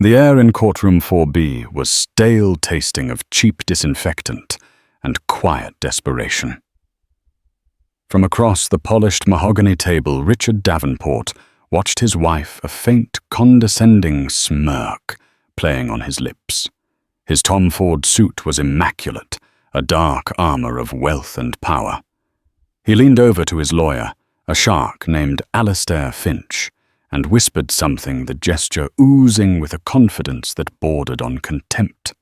The air in Courtroom 4B was stale tasting of cheap disinfectant and quiet desperation. From across the polished mahogany table, Richard Davenport watched his wife, a faint, condescending smirk playing on his lips. His Tom Ford suit was immaculate, a dark armor of wealth and power. He leaned over to his lawyer, a shark named Alistair Finch, and whispered something, the gesture oozing with a confidence that bordered on contempt.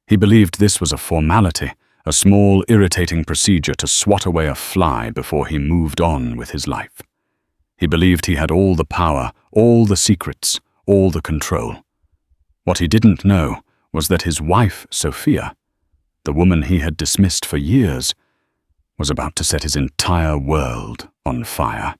He believed this was a formality, a small, irritating procedure to swat away a fly before he moved on with his life. He believed he had all the power, all the secrets, all the control. What he didn't know was that his wife, Sophia, the woman he had dismissed for years, was about to set his entire world on fire.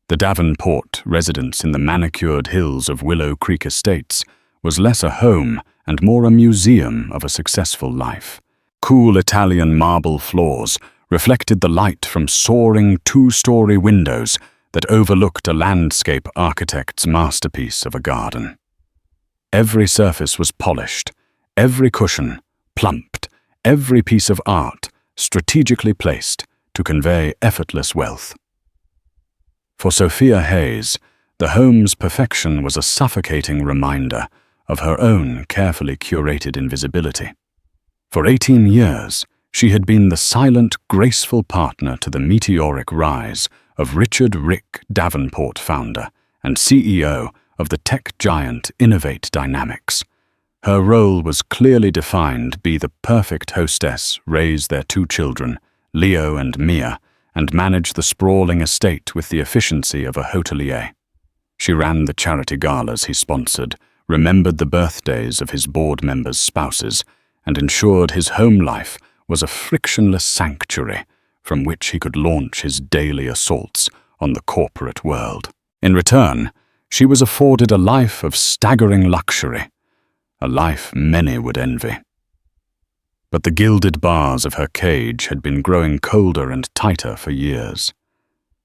The Davenport residence in the manicured hills of Willow Creek Estates was less a home and more a museum of a successful life. Cool Italian marble floors reflected the light from soaring two-story windows that overlooked a landscape architect's masterpiece of a garden. Every surface was polished, every cushion plumped, every piece of art strategically placed to convey effortless wealth. For Sophia Hayes, the home's perfection was a suffocating reminder of her own carefully curated invisibility. For 18 years, she had been the silent, graceful partner to the meteoric rise of Richard "Rick" Davenport, founder and CEO of the tech giant Innovate Dynamics. Her role was clearly defined: be the perfect hostess, raise their 2 children, Leo and Mia, and manage the sprawling estate with the efficiency of a hotelier. She ran the charity galas he sponsored, remembered the birthdays of his board members' spouses, and ensured his home life was a frictionless sanctuary from which he could launch his daily assaults on the corporate world. In return, she was afforded a life of staggering luxury, a life many would envy. But the gilded bars of her cage had been growing colder and tighter for years.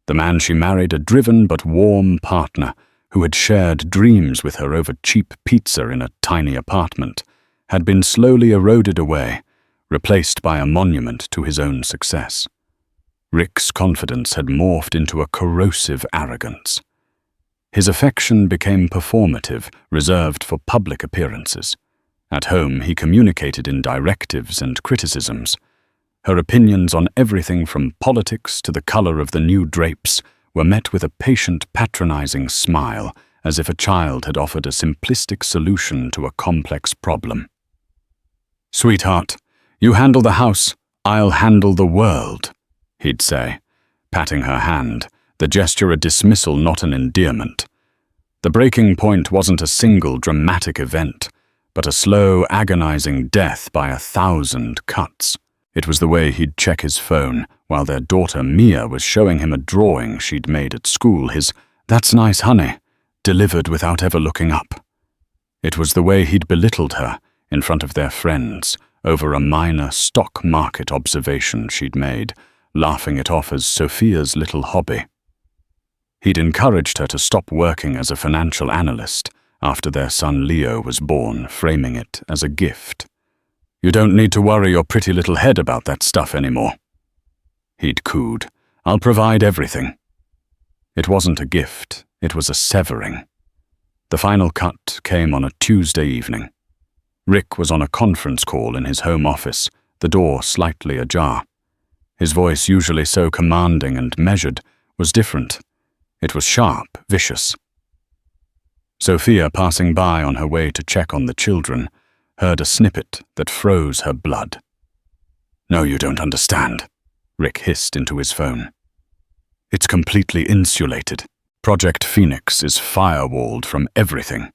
The man she married, a driven but warm partner who had shared dreams with her over cheap pizza in a tiny apartment, had been slowly eroded away, replaced by a monument to his own success. Rick's confidence had morphed into a corrosive arrogance. His affection became performative, reserved for public appearances. At home, he communicated in directives and criticisms. Her opinions on everything from politics to the color of the new drapes were met with a patient, patronizing smile, as if a child had offered a simplistic solution to a complex problem. "Sweetheart, you handle the house, I'll handle the world," he'd say, patting her hand, the gesture a dismissal, not an endearment. The breaking point wasn't a single dramatic event, but a slow, agonizing death by 1,000 cuts. It was the way he'd check his phone while their daughter Mia was showing him a drawing she'd made at school, his "That's nice, honey," delivered without ever looking up. It was the way he'd belittled her in front of their friends over a minor stock market observation she'd made, laughing it off as Sophia's little hobby. He'd encouraged her to stop working as a financial analyst after their son Leo was born, framing it as a gift. "You don't need to worry your pretty little head about that stuff anymore." He'd cooed, "I'll provide everything." It wasn't a gift, it was a severing. The final cut came on a Tuesday evening. Rick was on a conference call in his home office, the door slightly ajar. His voice, usually so commanding and measured, was different. It was sharp, vicious. Sophia, passing by on her way to check on the children, heard a snippet that froze her blood. "No, you don't understand," Rick hissed into his phone. "It's completely insulated. Project Phoenix is firewalled from everything.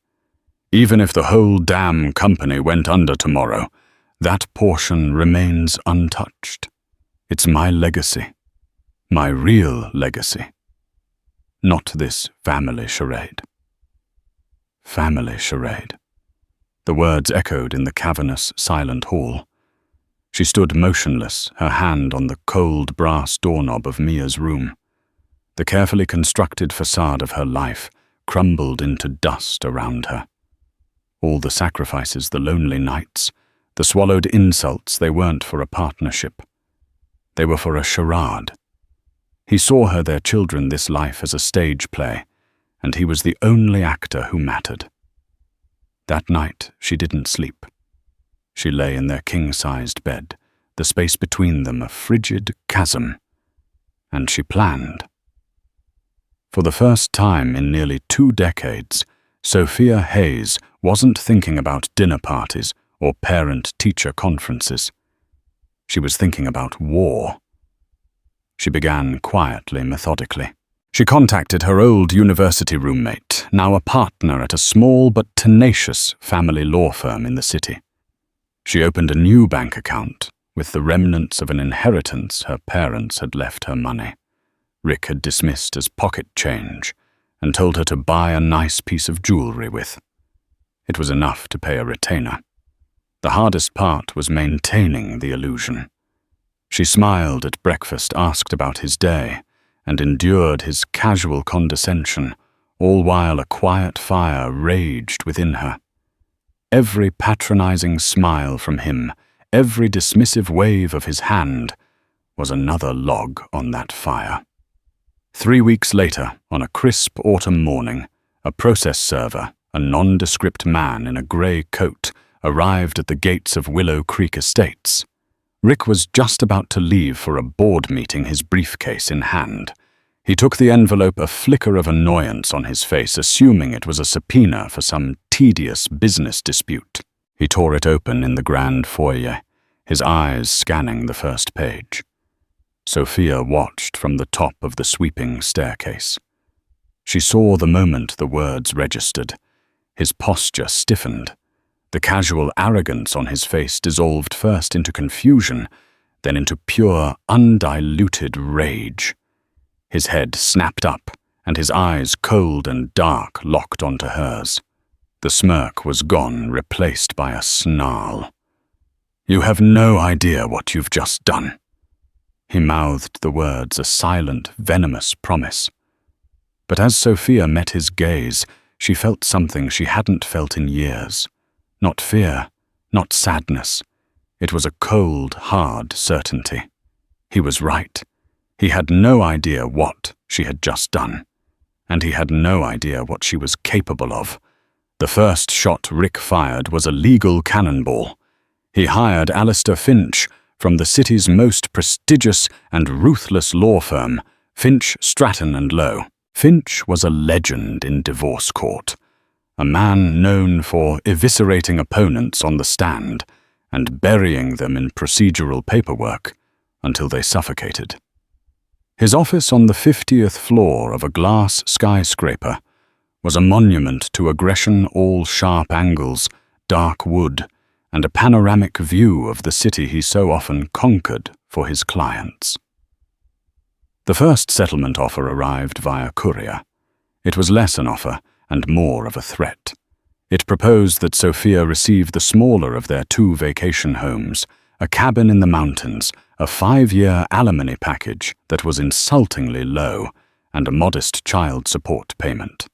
Even if the whole damn company went under tomorrow, that portion remains untouched. It's my legacy. My real legacy. Not this family charade." Family charade. The words echoed in the cavernous, silent hall. She stood motionless, her hand on the cold brass doorknob of Mia's room. The carefully constructed facade of her life crumbled into dust around her. All the sacrifices, the lonely nights, the swallowed insults, they weren't for a partnership. They were for a charade. He saw her, their children, this life as a stage play, and he was the only actor who mattered. That night she didn't sleep. She lay in their king-sized bed, the space between them a frigid chasm, and she planned. For the first time in nearly 2 decades, Sophia Hayes wasn't thinking about dinner parties or parent-teacher conferences. She was thinking about war. She began quietly, methodically. She contacted her old university roommate, now a partner at a small but tenacious family law firm in the city. She opened a new bank account with the remnants of an inheritance her parents had left her money. Rick had dismissed as pocket change and told her to buy a nice piece of jewelry with. It was enough to pay a retainer. The hardest part was maintaining the illusion. She smiled at breakfast, asked about his day, and endured his casual condescension, all while a quiet fire raged within her. Every patronizing smile from him, every dismissive wave of his hand, was another log on that fire. 3 weeks later, on a crisp autumn morning, a process server, a nondescript man in a grey coat, arrived at the gates of Willow Creek Estates. Rick was just about to leave for a board meeting, his briefcase in hand. He took the envelope, a flicker of annoyance on his face, assuming it was a subpoena for some tedious business dispute. He tore it open in the grand foyer, his eyes scanning the first page. Sophia watched from the top of the sweeping staircase. She saw the moment the words registered. His posture stiffened. The casual arrogance on his face dissolved first into confusion, then into pure, undiluted rage. His head snapped up, and his eyes, cold and dark, locked onto hers. The smirk was gone, replaced by a snarl. "You have no idea what you've just done." He mouthed the words, a silent, venomous promise. But as Sophia met his gaze, she felt something she hadn't felt in years. Not fear, not sadness. It was a cold, hard certainty. He was right. He had no idea what she had just done. And he had no idea what she was capable of. The first shot Rick fired was a legal cannonball. He hired Alistair Finch from the city's most prestigious and ruthless law firm, Finch, Stratton and Lowe. Finch was a legend in divorce court, a man known for eviscerating opponents on the stand and burying them in procedural paperwork until they suffocated. His office on the 50th floor of a glass skyscraper was a monument to aggression, all sharp angles, dark wood, and a panoramic view of the city he so often conquered for his clients. The first settlement offer arrived via courier. It was less an offer and more of a threat. It proposed that Sophia receive the smaller of their 2 vacation homes, a cabin in the mountains, a 5-year alimony package that was insultingly low, and a modest child support payment.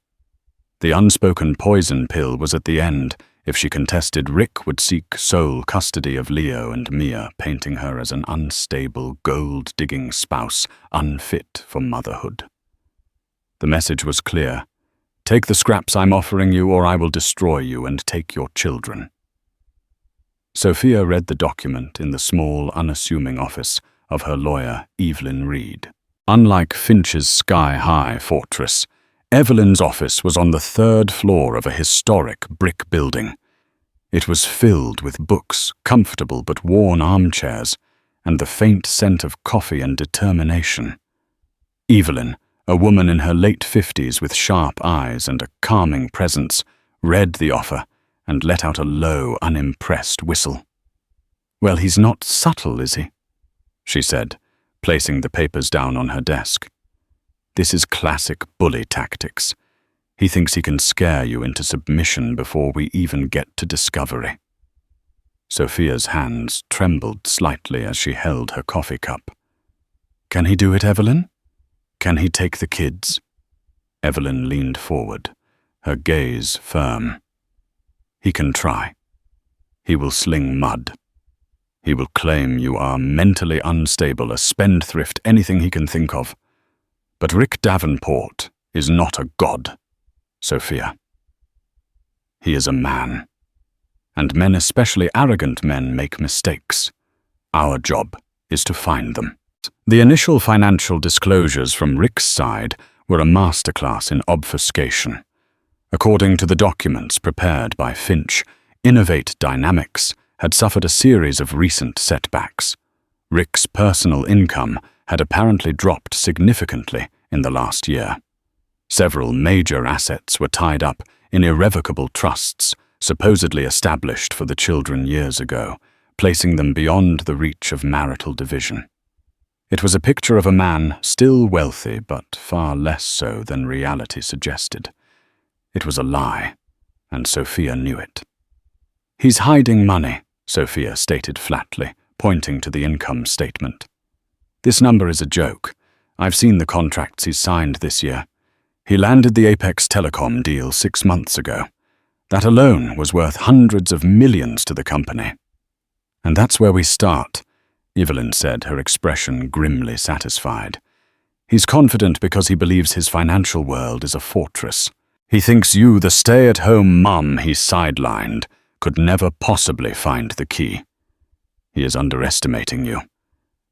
The unspoken poison pill was at the end. If she contested, Rick would seek sole custody of Leo and Mia, painting her as an unstable, gold-digging spouse, unfit for motherhood. The message was clear. Take the scraps I'm offering you, or I will destroy you and take your children. Sophia read the document in the small, unassuming office of her lawyer, Evelyn Reed. Unlike Finch's sky-high fortress, Evelyn's office was on the 3rd floor of a historic brick building. It was filled with books, comfortable but worn armchairs, and the faint scent of coffee and determination. Evelyn, a woman in her late 50s with sharp eyes and a calming presence, read the offer and let out a low, unimpressed whistle. "Well, he's not subtle, is he?" she said, placing the papers down on her desk. "This is classic bully tactics. He thinks he can scare you into submission before we even get to discovery." Sophia's hands trembled slightly as she held her coffee cup. "Can he do it, Evelyn? Can he take the kids?" Evelyn leaned forward, her gaze firm. He can try. He will sling mud. He will claim you are mentally unstable, a spendthrift, anything he can think of. But Rick Davenport is not a god, Sophia. He is a man. And men, especially arrogant men, make mistakes. Our job is to find them. The initial financial disclosures from Rick's side were a masterclass in obfuscation. According to the documents prepared by Finch, Innovate Dynamics had suffered a series of recent setbacks. Rick's personal income had apparently dropped significantly in the last year. Several major assets were tied up in irrevocable trusts, supposedly established for the children years ago, placing them beyond the reach of marital division. It was a picture of a man still wealthy, but far less so than reality suggested. It was a lie, and Sophia knew it. "He's hiding money," Sophia stated flatly, pointing to the income statement. "This number is a joke. I've seen the contracts he's signed this year. He landed the Apex Telecom deal 6 months ago. That alone was worth hundreds of millions to the company." "And that's where we start," Evelyn said, her expression grimly satisfied. "He's confident because he believes his financial world is a fortress. He thinks you, the stay-at-home mum he sidelined, could never possibly find the key. He is underestimating you.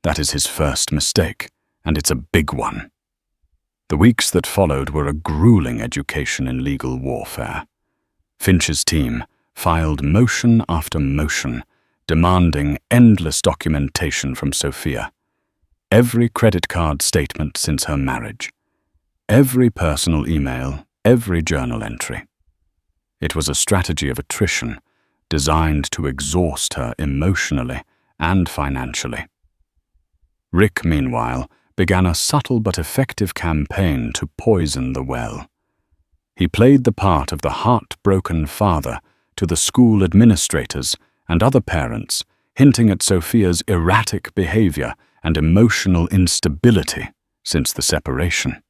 That is his first mistake, and it's a big one." The weeks that followed were a grueling education in legal warfare. Finch's team filed motion after motion, demanding endless documentation from Sophia. Every credit card statement since her marriage. Every personal email, every journal entry. It was a strategy of attrition, designed to exhaust her emotionally and financially. Rick, meanwhile, began a subtle but effective campaign to poison the well. He played the part of the heartbroken father to the school administrators and other parents, hinting at Sophia's erratic behavior and emotional instability since the separation.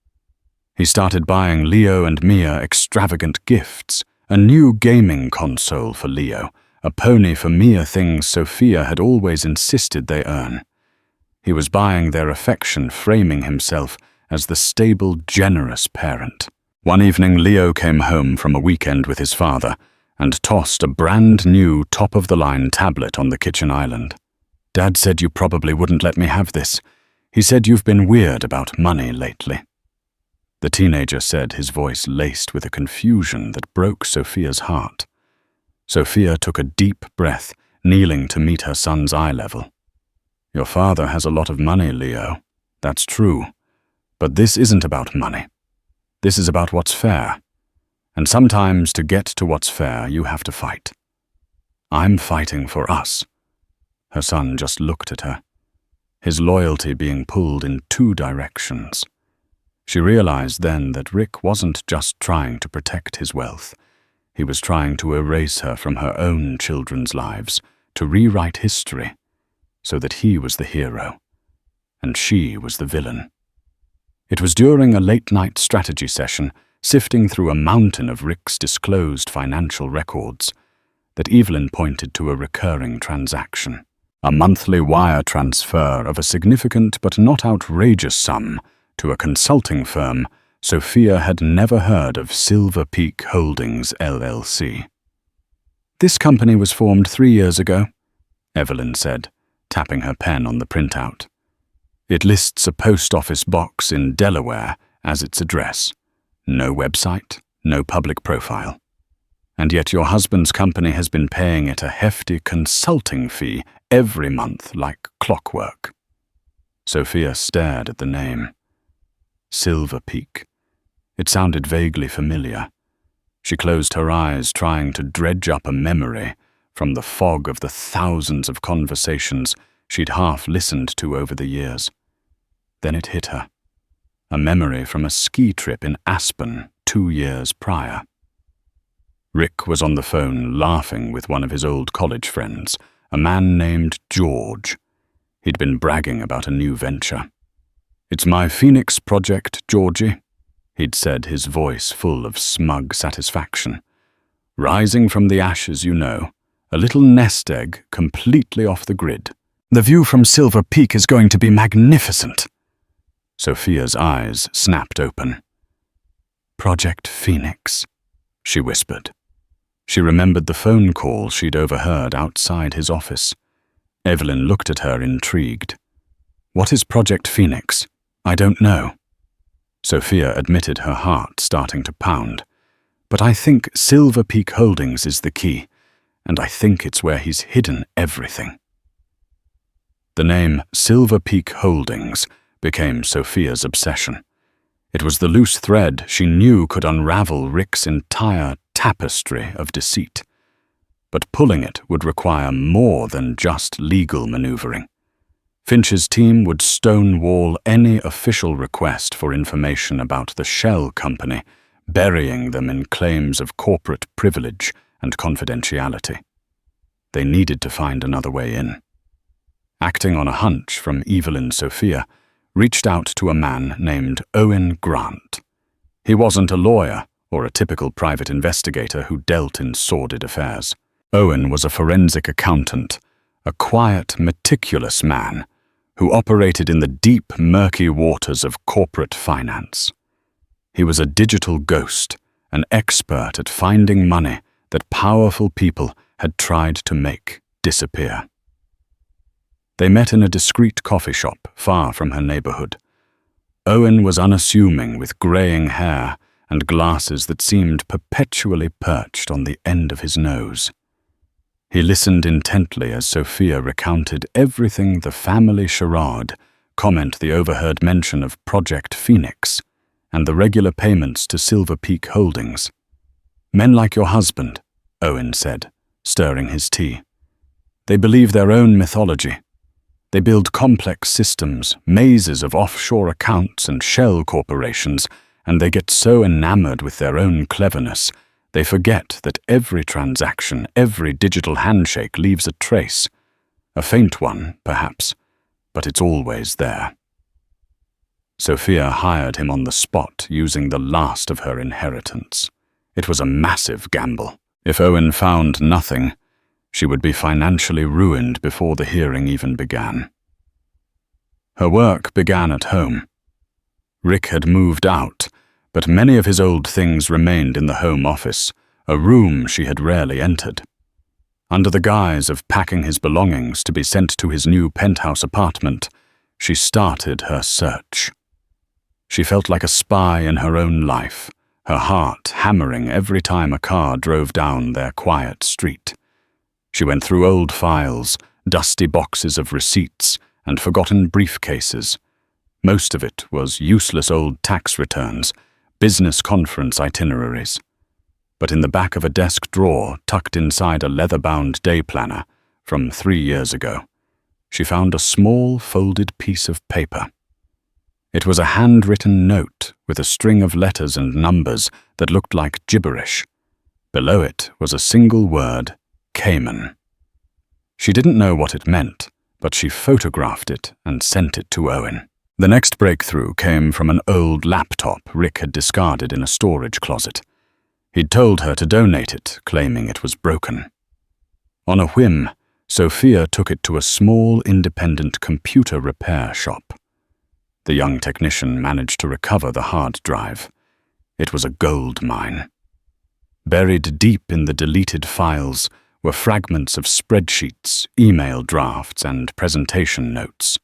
He started buying Leo and Mia extravagant gifts, a new gaming console for Leo, a pony for Mia, things Sophia had always insisted they earn. He was buying their affection, framing himself as the stable, generous parent. One evening, Leo came home from a weekend with his father and tossed a brand-new, top-of-the-line tablet on the kitchen island. "Dad said you probably wouldn't let me have this. He said you've been weird about money lately." The teenager said, his voice laced with a confusion that broke Sophia's heart. Sophia took a deep breath, kneeling to meet her son's eye level. "Your father has a lot of money, Leo. That's true. But this isn't about money. This is about what's fair. And sometimes to get to what's fair, you have to fight. I'm fighting for us." Her son just looked at her, his loyalty being pulled in 2 directions. She realized then that Rick wasn't just trying to protect his wealth. He was trying to erase her from her own children's lives, to rewrite history, so that he was the hero, and she was the villain. It was during a late-night strategy session, sifting through a mountain of Rick's disclosed financial records, that Evelyn pointed to a recurring transaction, a monthly wire transfer of a significant but not outrageous sum to a consulting firm Sophia had never heard of, Silver Peak Holdings, LLC. "This company was formed 3 years ago," Evelyn said, tapping her pen on the printout. "It lists a post office box in Delaware as its address. No website, no public profile. And yet your husband's company has been paying it a hefty consulting fee every month like clockwork." Sophia stared at the name. Silver Peak. It sounded vaguely familiar. She closed her eyes, trying to dredge up a memory from the fog of the thousands of conversations she'd half listened to over the years. Then it hit her. A memory from a ski trip in Aspen 2 years prior. Rick was on the phone laughing with one of his old college friends, a man named George. He'd been bragging about a new venture. "It's my Phoenix project, Georgie," he'd said, his voice full of smug satisfaction. Rising from the ashes, you know, a little nest egg completely off the grid. The view from Silver Peak is going to be magnificent. Sophia's eyes snapped open. Project Phoenix, she whispered. She remembered the phone call she'd overheard outside his office. Evelyn looked at her intrigued. What is Project Phoenix? I don't know. Sophia admitted, her heart starting to pound. But I think Silver Peak Holdings is the key, and I think it's where he's hidden everything. The name Silver Peak Holdings became Sophia's obsession. It was the loose thread she knew could unravel Rick's entire tapestry of deceit. But pulling it would require more than just legal maneuvering. Finch's team would stonewall any official request for information about the shell company, burying them in claims of corporate privilege and confidentiality. They needed to find another way in. Acting on a hunch from Evelyn, Sophia reached out to a man named Owen Grant. He wasn't a lawyer or a typical private investigator who dealt in sordid affairs. Owen was a forensic accountant, a quiet, meticulous man who operated in the deep, murky waters of corporate finance. He was a digital ghost, an expert at finding money that powerful people had tried to make disappear. They met in a discreet coffee shop far from her neighborhood. Owen was unassuming with graying hair and glasses that seemed perpetually perched on the end of his nose. He listened intently as Sophia recounted everything the family charade, comment the overheard mention of Project Phoenix, and the regular payments to Silver Peak Holdings. Men like your husband, Owen said, stirring his tea. They believe their own mythology. They build complex systems, mazes of offshore accounts and shell corporations, and they get so enamored with their own cleverness, they forget that every transaction, every digital handshake leaves a trace. A faint one, perhaps, but it's always there. Sophia hired him on the spot using the last of her inheritance. It was a massive gamble. If Owen found nothing, she would be financially ruined before the hearing even began. Her work began at home. Rick had moved out, but many of his old things remained in the home office, a room she had rarely entered. Under the guise of packing his belongings to be sent to his new penthouse apartment, she started her search. She felt like a spy in her own life, her heart hammering every time a car drove down their quiet street. She went through old files, dusty boxes of receipts, and forgotten briefcases. Most of it was useless old tax returns, business conference itineraries. But in the back of a desk drawer, tucked inside a leather-bound day planner from 3 years ago, she found a small folded piece of paper. It was a handwritten note with a string of letters and numbers that looked like gibberish. Below it was a single word, Cayman. She didn't know what it meant, but she photographed it and sent it to Owen. The next breakthrough came from an old laptop Rick had discarded in a storage closet. He'd told her to donate it, claiming it was broken. On a whim, Sophia took it to a small independent computer repair shop. The young technician managed to recover the hard drive. It was a gold mine. Buried deep in the deleted files were fragments of spreadsheets, email drafts, and presentation notes.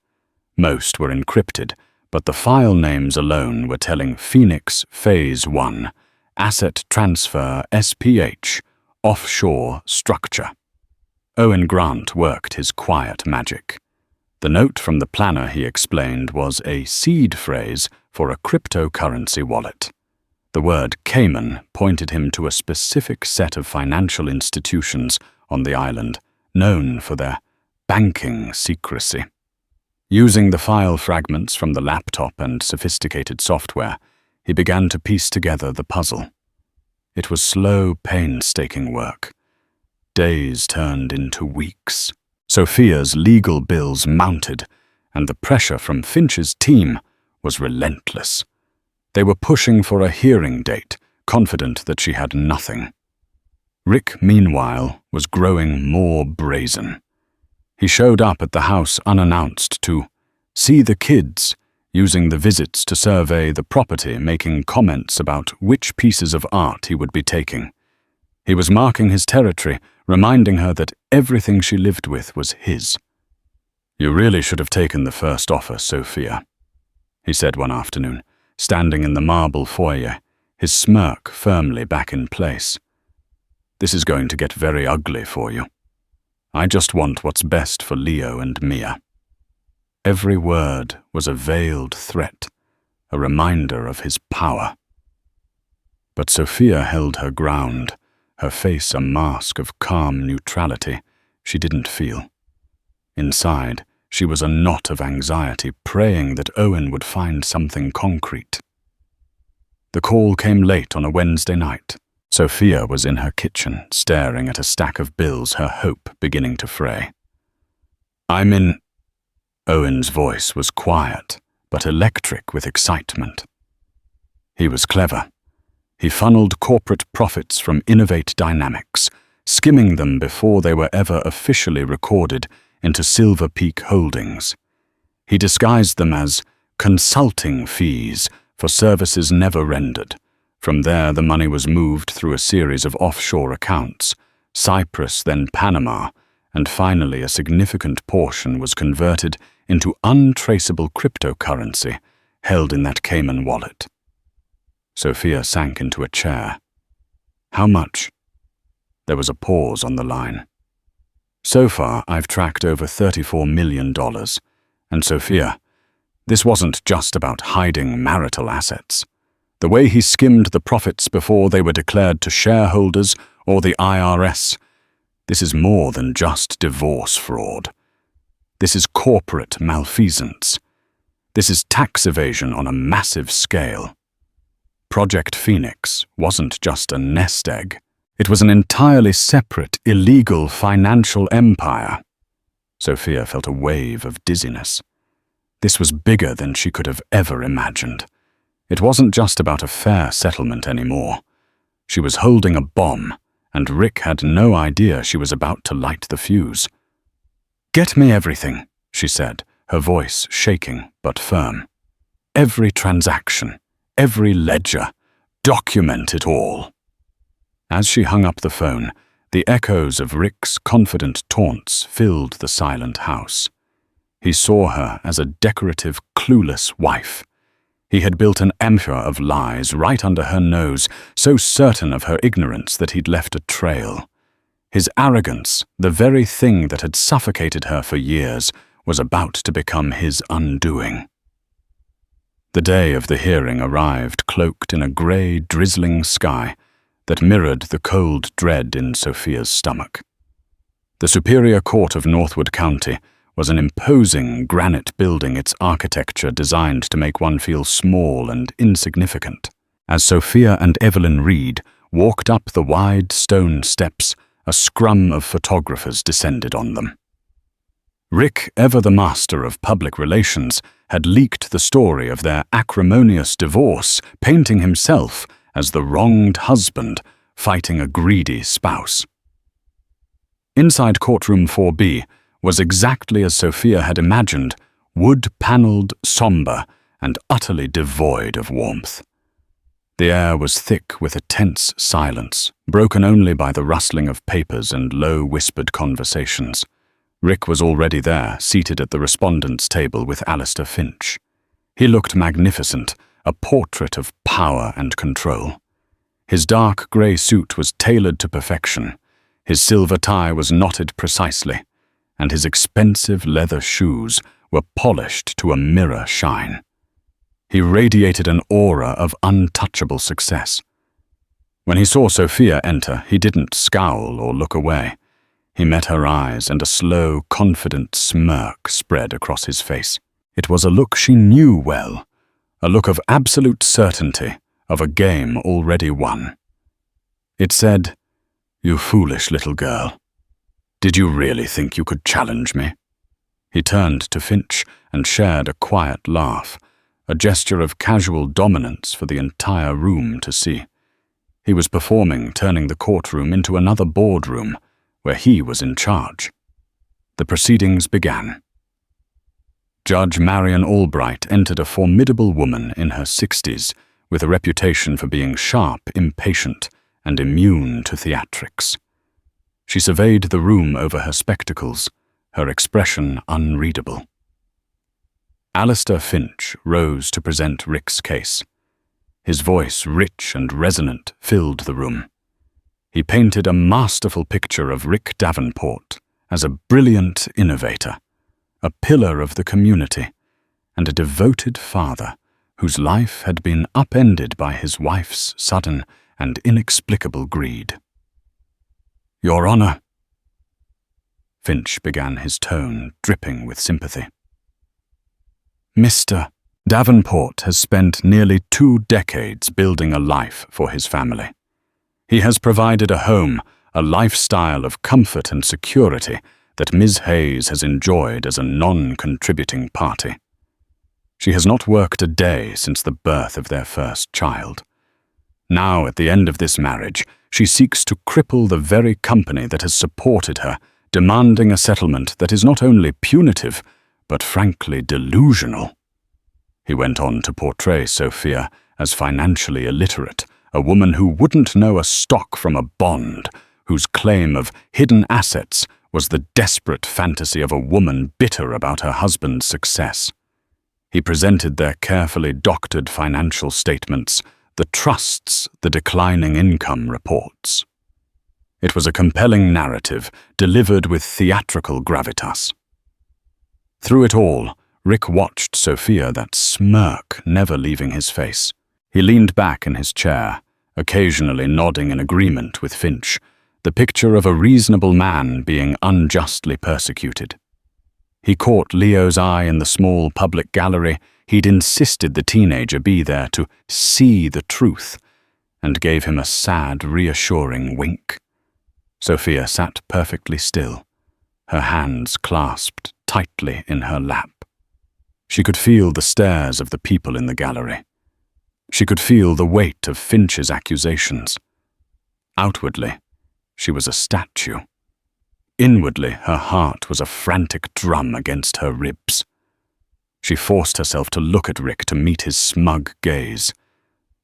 Most were encrypted, but the file names alone were telling Phoenix Phase 1, Asset Transfer SPH, Offshore Structure. Owen Grant worked his quiet magic. The note from the planner, he explained, was a seed phrase for a cryptocurrency wallet. The word Cayman pointed him to a specific set of financial institutions on the island, known for their banking secrecy. Using the file fragments from the laptop and sophisticated software, he began to piece together the puzzle. It was slow, painstaking work. Days turned into weeks. Sophia's legal bills mounted, and the pressure from Finch's team was relentless. They were pushing for a hearing date, confident that she had nothing. Rick, meanwhile, was growing more brazen. He showed up at the house unannounced to see the kids, using the visits to survey the property, making comments about which pieces of art he would be taking. He was marking his territory, reminding her that everything she lived with was his. "You really should have taken the first offer, Sophia," he said one afternoon, standing in the marble foyer, his smirk firmly back in place. "This is going to get very ugly for you. I just want what's best for Leo and Mia." Every word was a veiled threat, a reminder of his power. But Sophia held her ground, her face a mask of calm neutrality she didn't feel. Inside, she was a knot of anxiety, praying that Owen would find something concrete. The call came late on a Wednesday night. Sophia was in her kitchen, staring at a stack of bills, her hope beginning to fray. "I'm in..." Owen's voice was quiet, but electric with excitement. He was clever. He funneled corporate profits from Innovate Dynamics, skimming them before they were ever officially recorded into Silver Peak Holdings. He disguised them as consulting fees for services never rendered. From there, the money was moved through a series of offshore accounts, Cyprus, then Panama, and finally a significant portion was converted into untraceable cryptocurrency held in that Cayman wallet. Sophia sank into a chair. "How much?" There was a pause on the line. "So far, I've tracked over $34 million. And Sophia, this wasn't just about hiding marital assets. The way he skimmed the profits before they were declared to shareholders or the IRS, this is more than just divorce fraud. This is corporate malfeasance. This is tax evasion on a massive scale. Project Phoenix wasn't just a nest egg. It was an entirely separate, illegal financial empire." Sophia felt a wave of dizziness. This was bigger than she could have ever imagined. It wasn't just about a fair settlement anymore. She was holding a bomb, and Rick had no idea she was about to light the fuse. "Get me everything," she said, her voice shaking but firm. "Every transaction, every ledger. Document it all." As she hung up the phone, the echoes of Rick's confident taunts filled the silent house. He saw her as a decorative, clueless wife. He had built an empire of lies right under her nose, so certain of her ignorance that he'd left a trail. His arrogance, the very thing that had suffocated her for years, was about to become his undoing. The day of the hearing arrived cloaked in a grey, drizzling sky that mirrored the cold dread in Sophia's stomach. The Superior Court of Northwood County was an imposing granite building, its architecture designed to make one feel small and insignificant. As Sophia and Evelyn Reed walked up the wide stone steps, a scrum of photographers descended on them. Rick, ever the master of public relations, had leaked the story of their acrimonious divorce, painting himself as the wronged husband fighting a greedy spouse. Inside Courtroom 4B was exactly as Sophia had imagined, wood-panelled, somber, and utterly devoid of warmth. The air was thick with a tense silence, broken only by the rustling of papers and low-whispered conversations. Rick was already there, seated at the respondents' table with Alistair Finch. He looked magnificent, a portrait of power and control. His dark grey suit was tailored to perfection. His silver tie was knotted precisely, and his expensive leather shoes were polished to a mirror shine. He radiated an aura of untouchable success. When he saw Sophia enter, he didn't scowl or look away. He met her eyes, and a slow, confident smirk spread across his face. It was a look she knew well, a look of absolute certainty of a game already won. It said, "You foolish little girl. Did you really think you could challenge me?" He turned to Finch and shared a quiet laugh, a gesture of casual dominance for the entire room to see. He was performing, turning the courtroom into another boardroom, where he was in charge. The proceedings began. Judge Marian Albright entered a formidable woman in her 60s with a reputation for being sharp, impatient, and immune to theatrics. She surveyed the room over her spectacles, her expression unreadable. Alistair Finch rose to present Rick's case. His voice, rich and resonant, filled the room. He painted a masterful picture of Rick Davenport as a brilliant innovator, a pillar of the community, and a devoted father whose life had been upended by his wife's sudden and inexplicable greed. "Your Honor," Finch began, his tone dripping with sympathy. "Mr. Davenport has spent nearly 2 decades building a life for his family. He has provided a home, a lifestyle of comfort and security that Ms. Hayes has enjoyed as a non-contributing party. She has not worked a day since the birth of their first child. Now, at the end of this marriage, she seeks to cripple the very company that has supported her, demanding a settlement that is not only punitive, but frankly delusional." He went on to portray Sophia as financially illiterate, a woman who wouldn't know a stock from a bond, whose claim of hidden assets was the desperate fantasy of a woman bitter about her husband's success. He presented their carefully doctored financial statements, the trusts, the declining income reports. It was a compelling narrative, delivered with theatrical gravitas. Through it all, Rick watched Sophia, that smirk never leaving his face. He leaned back in his chair, occasionally nodding in agreement with Finch, the picture of a reasonable man being unjustly persecuted. He caught Leo's eye in the small public gallery. He'd insisted the teenager be there to see the truth, and gave him a sad, reassuring wink. Sophia sat perfectly still, her hands clasped tightly in her lap. She could feel the stares of the people in the gallery. She could feel the weight of Finch's accusations. Outwardly, she was a statue. Inwardly, her heart was a frantic drum against her ribs. She forced herself to look at Rick, to meet his smug gaze.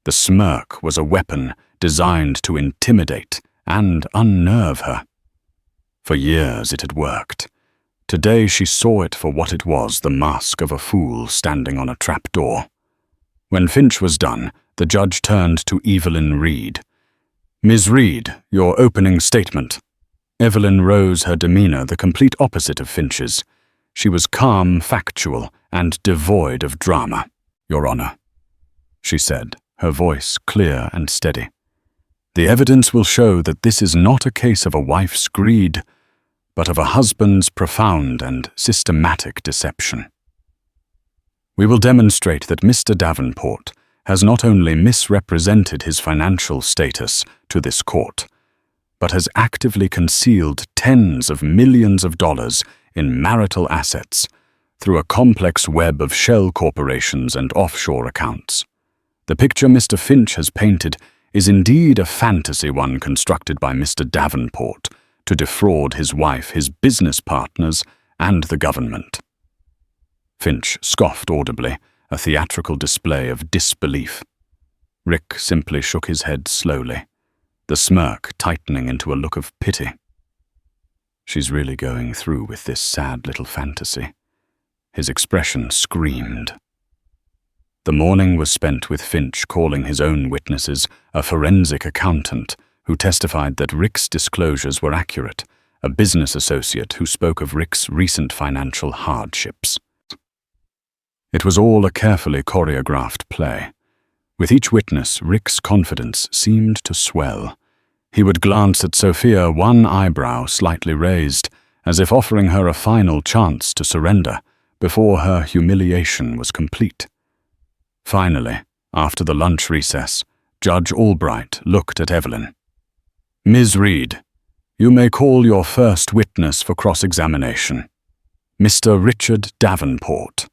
The smirk was a weapon designed to intimidate and unnerve her. For years it had worked. Today she saw it for what it was, the mask of a fool standing on a trapdoor. When Finch was done, the judge turned to Evelyn Reed. "Ms. Reed, your opening statement." Evelyn rose, her demeanor the complete opposite of Finch's. She was calm, factual, and devoid of drama. "Your Honor," she said, her voice clear and steady. "The evidence will show that this is not a case of a wife's greed, but of a husband's profound and systematic deception. We will demonstrate that Mr. Davenport has not only misrepresented his financial status to this court, but has actively concealed tens of millions of dollars in marital assets through a complex web of shell corporations and offshore accounts. The picture Mr. Finch has painted is indeed a fantasy one constructed by Mr. Davenport to defraud his wife, his business partners, and the government." Finch scoffed audibly, a theatrical display of disbelief. Rick simply shook his head slowly, the smirk tightening into a look of pity. "She's really going through with this sad little fantasy." His expression screamed. The morning was spent with Finch calling his own witnesses, a forensic accountant who testified that Rick's disclosures were accurate, a business associate who spoke of Rick's recent financial hardships. It was all a carefully choreographed play. With each witness, Rick's confidence seemed to swell. He would glance at Sophia, one eyebrow slightly raised, as if offering her a final chance to surrender before her humiliation was complete. Finally, after the lunch recess, Judge Albright looked at Evelyn. "Ms. Reed, you may call your first witness for cross-examination, Mr. Richard Davenport."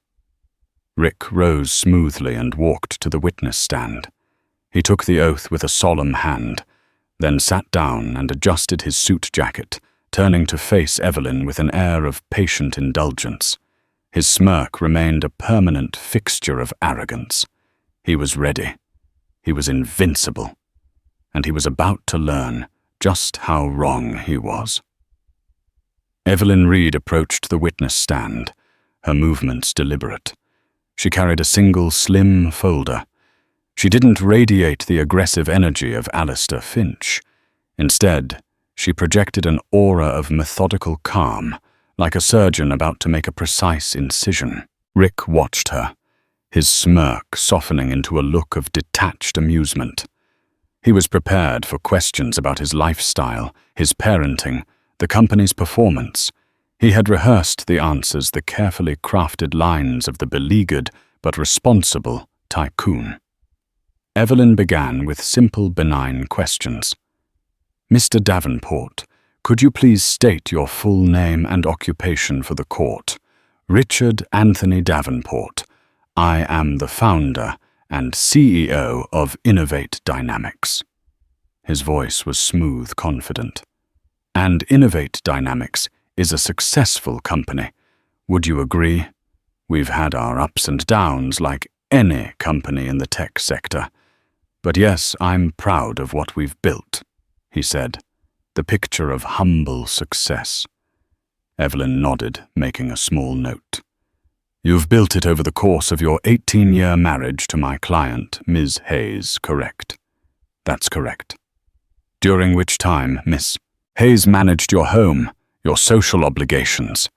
Rick rose smoothly and walked to the witness stand. He took the oath with a solemn hand, then sat down and adjusted his suit jacket, turning to face Evelyn with an air of patient indulgence. His smirk remained a permanent fixture of arrogance. He was ready. He was invincible. And he was about to learn just how wrong he was. Evelyn Reed approached the witness stand, her movements deliberate. She carried a single slim folder. She didn't radiate the aggressive energy of Alistair Finch. Instead, she projected an aura of methodical calm, like a surgeon about to make a precise incision. Rick watched her, his smirk softening into a look of detached amusement. He was prepared for questions about his lifestyle, his parenting, the company's performance. He had rehearsed the answers, the carefully crafted lines of the beleaguered but responsible tycoon. Evelyn began with simple, benign questions. "Mr. Davenport, could you please state your full name and occupation for the court?" "Richard Anthony Davenport. I am the founder and CEO of Innovate Dynamics." His voice was smooth, confident. "And Innovate Dynamics is a successful company. Would you agree? We've had our ups and downs like any company in the tech sector. But yes, I'm proud of what we've built," he said, the picture of humble success. Evelyn nodded, making a small note. "You've built it over the course of your 18-year marriage to my client, Ms. Hayes, correct?" "That's correct." "During which time, Miss Hayes managed your home, your social obligations,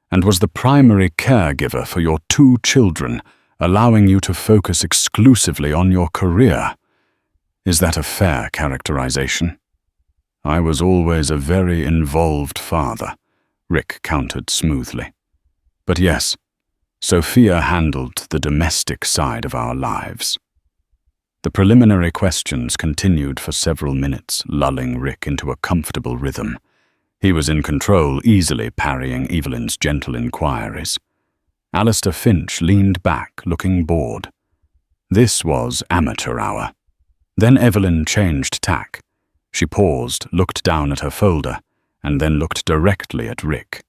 and was the primary caregiver for your 2 children, allowing you to focus exclusively on your career. Is that a fair characterization?" "I was always a very involved father," Rick countered smoothly. "But yes, Sophia handled the domestic side of our lives." The preliminary questions continued for several minutes, lulling Rick into a comfortable rhythm. He was in control, easily parrying Evelyn's gentle inquiries. Alistair Finch leaned back, looking bored. This was amateur hour. Then Evelyn changed tack. She paused, looked down at her folder, and then looked directly at Rick.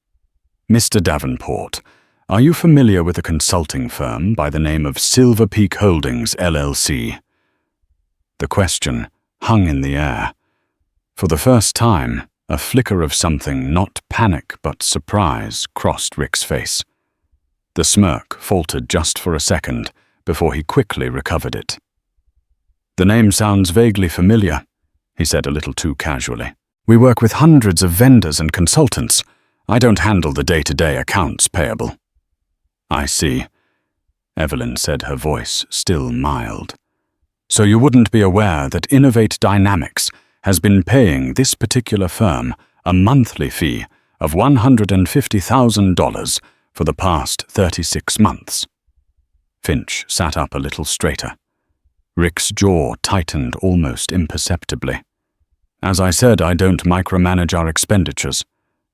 "Mr. Davenport, are you familiar with a consulting firm by the name of Silver Peak Holdings, LLC?" The question hung in the air. For the first time, a flicker of something not panic but surprise crossed Rick's face. The smirk faltered just for a second before he quickly recovered it. "The name sounds vaguely familiar," he said a little too casually. "We work with hundreds of vendors and consultants. I don't handle the day-to-day accounts payable." "I see," Evelyn said, her voice still mild. "So you wouldn't be aware that Innovate Dynamics has been paying this particular firm a monthly fee of $150,000 for the past 36 months. Finch sat up a little straighter. Rick's jaw tightened almost imperceptibly. "As I said, I don't micromanage our expenditures.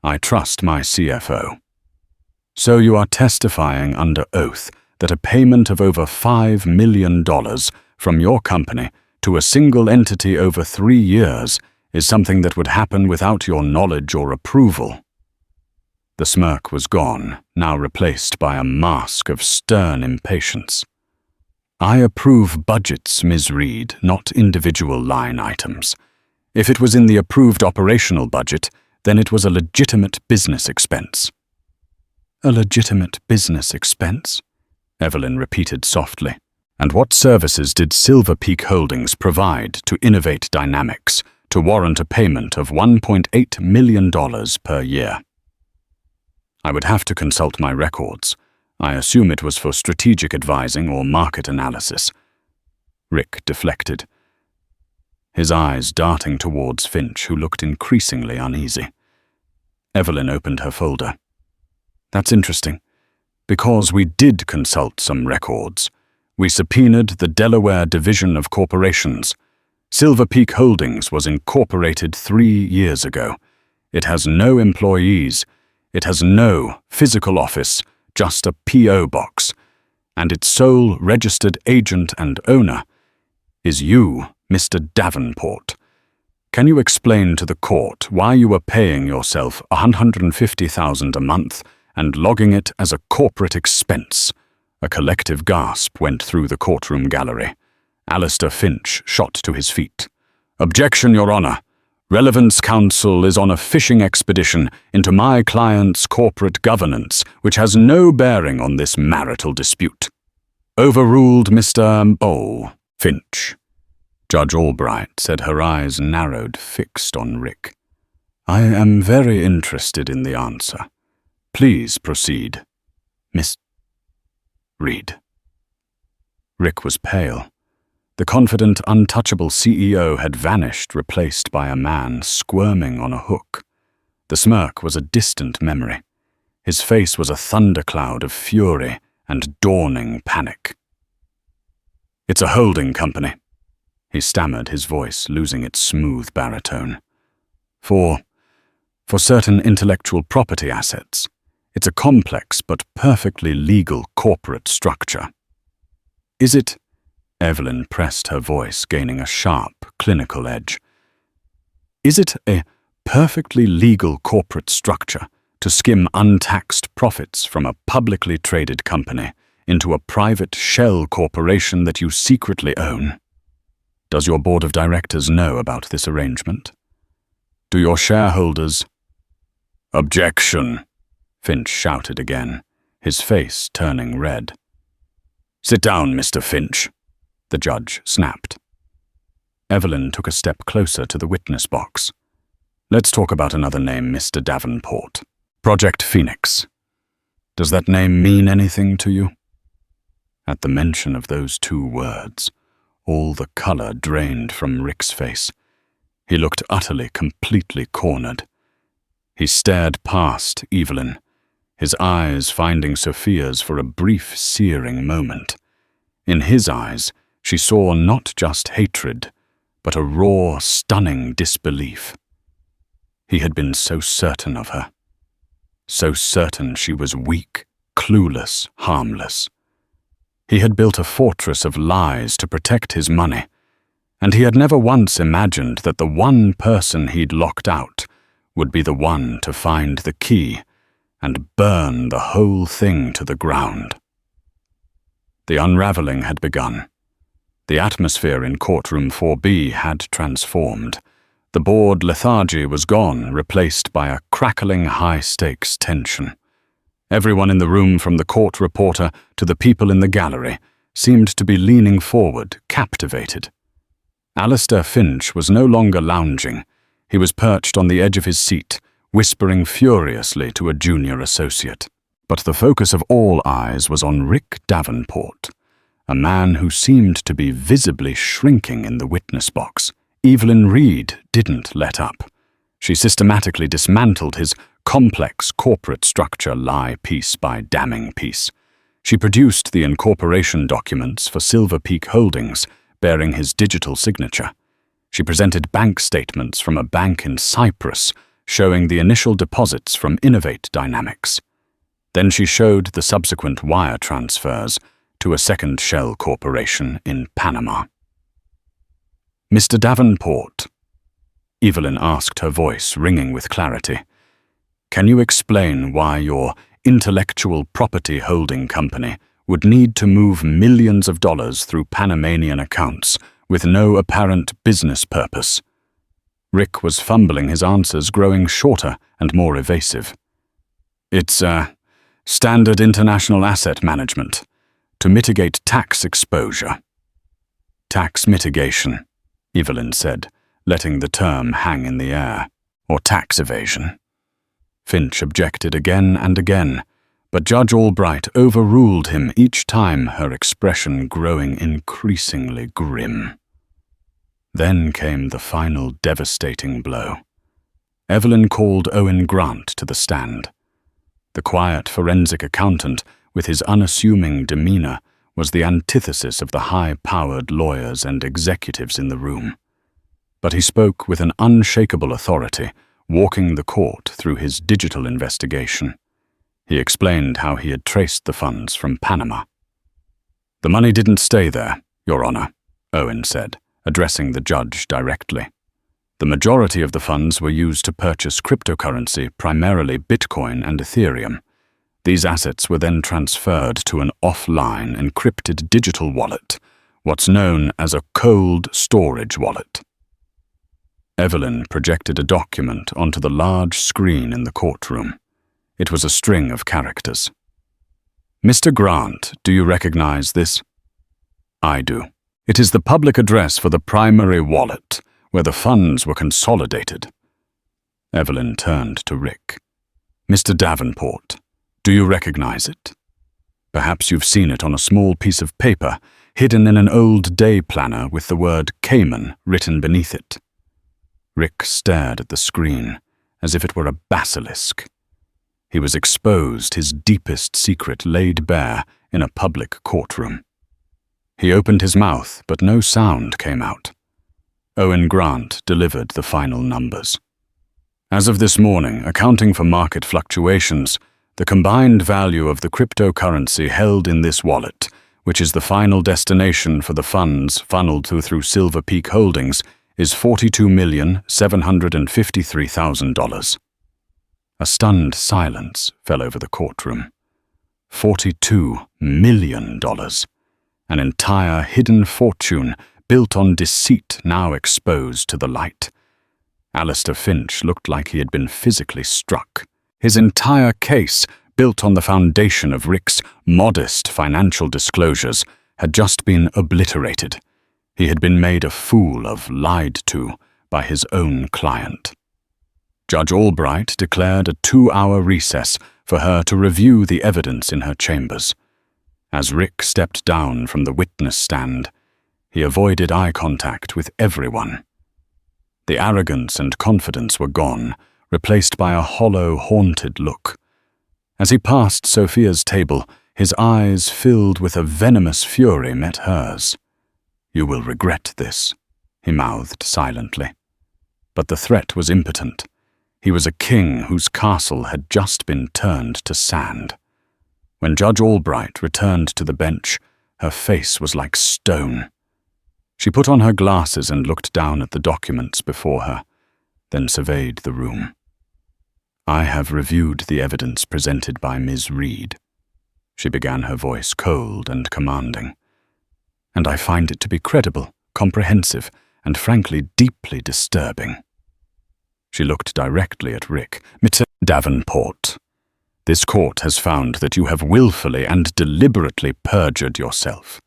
I trust my CFO." "So you are testifying under oath that a payment of over $5 million from your company to a single entity over 3 years is something that would happen without your knowledge or approval?" The smirk was gone, now replaced by a mask of stern impatience. "I approve budgets, Ms. Reed, not individual line items. If it was in the approved operational budget, then it was a legitimate business expense." "A legitimate business expense?" Evelyn repeated softly. "And what services did Silver Peak Holdings provide to Innovate Dynamics to warrant a payment of $1.8 million per year?" "I would have to consult my records. I assume it was for strategic advising or market analysis." Rick deflected, his eyes darting towards Finch, who looked increasingly uneasy. Evelyn opened her folder. "That's interesting, because we did consult some records. We subpoenaed the Delaware Division of Corporations. Silver Peak Holdings was incorporated 3 years ago. It has no employees. It has no physical office, just a P.O. box. And its sole registered agent and owner is you, Mr. Davenport. Can you explain to the court why you are paying yourself $150,000 a month and logging it as a corporate expense? A collective gasp went through the courtroom gallery. Alistair Finch shot to his feet. Objection, Your Honor. Relevance Counsel is on a fishing expedition into my client's corporate governance, which has no bearing on this marital dispute. Overruled, Mr. Finch. Judge Albright said, her eyes narrowed, fixed on Rick. I am very interested in the answer. Please proceed. Miss Reed. Rick was pale. The confident, untouchable CEO had vanished, replaced by a man squirming on a hook. The smirk was a distant memory. His face was a thundercloud of fury and dawning panic. It's a holding company, he stammered, his voice losing its smooth baritone. For certain intellectual property assets. It's a complex but perfectly legal corporate structure. Is it? Evelyn pressed her voice, gaining a sharp, clinical edge. Is it a perfectly legal corporate structure to skim untaxed profits from a publicly traded company into a private shell corporation that you secretly own? Does your board of directors know about this arrangement? Do your shareholders? Objection, Finch shouted again, his face turning red. Sit down, Mr. Finch, the judge snapped. Evelyn took a step closer to the witness box. Let's talk about another name, Mr. Davenport. Project Phoenix. Does that name mean anything to you? At the mention of those two words, all the color drained from Rick's face. He looked utterly, completely cornered. He stared past Evelyn, his eyes finding Sophia's for a brief, searing moment. In his eyes, she saw not just hatred, but a raw, stunning disbelief. He had been so certain of her. So certain she was weak, clueless, harmless. He had built a fortress of lies to protect his money, and he had never once imagined that the one person he'd locked out would be the one to find the key and burn the whole thing to the ground. The unraveling had begun. The atmosphere in Courtroom 4B had transformed. The bored lethargy was gone, replaced by a crackling high-stakes tension. Everyone in the room, from the court reporter to the people in the gallery, seemed to be leaning forward, captivated. Alistair Finch was no longer lounging. He was perched on the edge of his seat, whispering furiously to a junior associate. But the focus of all eyes was on Rick Davenport, a man who seemed to be visibly shrinking in the witness box. Evelyn Reed didn't let up. She systematically dismantled his complex corporate structure lie piece by damning piece. She produced the incorporation documents for Silver Peak Holdings, bearing his digital signature. She presented bank statements from a bank in Cyprus, showing the initial deposits from Innovate Dynamics. Then she showed the subsequent wire transfers to a second shell corporation in Panama. Mr. Davenport, Evelyn asked, her voice ringing with clarity, can you explain why your intellectual property holding company would need to move millions of dollars through Panamanian accounts with no apparent business purpose? Rick was fumbling his answers, growing shorter and more evasive. It's standard international asset management to mitigate tax exposure. Tax mitigation, Evelyn said, letting the term hang in the air. Or tax evasion. Finch objected again and again, but Judge Albright overruled him each time, her expression growing increasingly grim. Then came the final devastating blow. Evelyn called Owen Grant to the stand. The quiet forensic accountant, with his unassuming demeanor, was the antithesis of the high-powered lawyers and executives in the room. But he spoke with an unshakable authority, walking the court through his digital investigation. He explained how he had traced the funds from Panama. The money didn't stay there, Your Honor, Owen said, addressing the judge directly. The majority of the funds were used to purchase cryptocurrency, primarily Bitcoin and Ethereum. These assets were then transferred to an offline encrypted digital wallet, what's known as a cold storage wallet. Evelyn projected a document onto the large screen in the courtroom. It was a string of characters. "Mr. Grant, do you recognize this?" "I do. It is the public address for the primary wallet, where the funds were consolidated." Evelyn turned to Rick. "Mr. Davenport, do you recognize it? Perhaps you've seen it on a small piece of paper, hidden in an old day planner with the word Cayman written beneath it." Rick stared at the screen, as if it were a basilisk. He was exposed, his deepest secret laid bare in a public courtroom. He opened his mouth, but no sound came out. Owen Grant delivered the final numbers. "As of this morning, accounting for market fluctuations, the combined value of the cryptocurrency held in this wallet, which is the final destination for the funds funneled through Silver Peak Holdings, is $42,753,000. A stunned silence fell over the courtroom. $42 million. An entire hidden fortune built on deceit now exposed to the light. Alistair Finch looked like he had been physically struck. His entire case, built on the foundation of Rick's modest financial disclosures, had just been obliterated. He had been made a fool of, lied to, by his own client. Judge Albright declared a 2-hour recess for her to review the evidence in her chambers. As Rick stepped down from the witness stand, he avoided eye contact with everyone. The arrogance and confidence were gone, replaced by a hollow, haunted look. As he passed Sophia's table, his eyes filled with a venomous fury met hers. "You will regret this," he mouthed silently. But the threat was impotent. He was a king whose castle had just been turned to sand. When Judge Albright returned to the bench, her face was like stone. She put on her glasses and looked down at the documents before her, then surveyed the room. "I have reviewed the evidence presented by Ms. Reed," she began, her voice cold and commanding, "and I find it to be credible, comprehensive, and frankly deeply disturbing." She looked directly at Rick. "Mr. Davenport, this court has found that you have willfully and deliberately perjured yourself.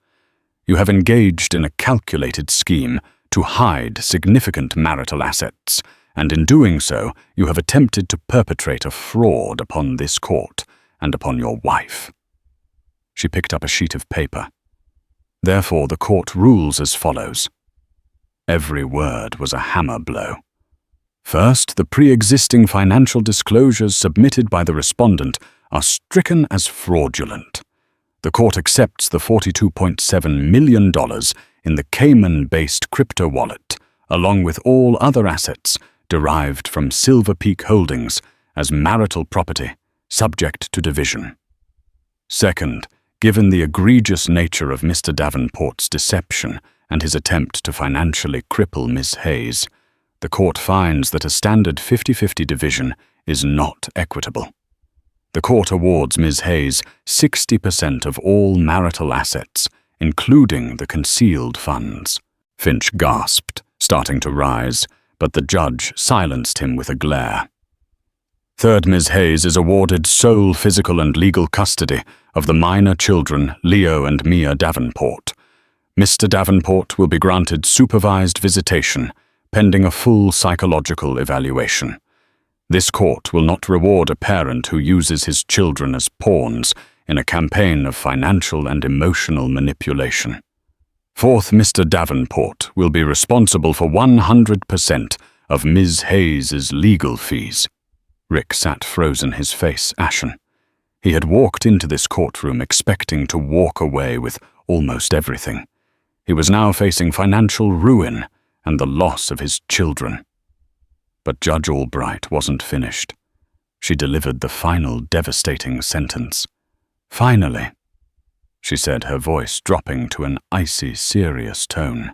You have engaged in a calculated scheme to hide significant marital assets, and in doing so, you have attempted to perpetrate a fraud upon this court and upon your wife." She picked up a sheet of paper. "Therefore, the court rules as follows." Every word was a hammer blow. "First, the pre-existing financial disclosures submitted by the respondent are stricken as fraudulent. The court accepts the $42.7 million in the Cayman-based crypto wallet, along with all other assets derived from Silver Peak Holdings, as marital property, subject to division. Second, given the egregious nature of Mr. Davenport's deception and his attempt to financially cripple Miss Hayes, the court finds that a standard 50-50 division is not equitable. The court awards Ms. Hayes 60% of all marital assets, including the concealed funds." Finch gasped, starting to rise, but the judge silenced him with a glare. "Third, Ms. Hayes is awarded sole physical and legal custody of the minor children Leo and Mia Davenport. Mr. Davenport will be granted supervised visitation, pending a full psychological evaluation. This court will not reward a parent who uses his children as pawns in a campaign of financial and emotional manipulation. Fourth, Mr. Davenport will be responsible for 100% of Ms. Hayes's legal fees." Rick sat frozen, his face ashen. He had walked into this courtroom expecting to walk away with almost everything. He was now facing financial ruin and the loss of his children. But Judge Albright wasn't finished. She delivered the final devastating sentence. "Finally." she said, her voice dropping to an icy, serious tone.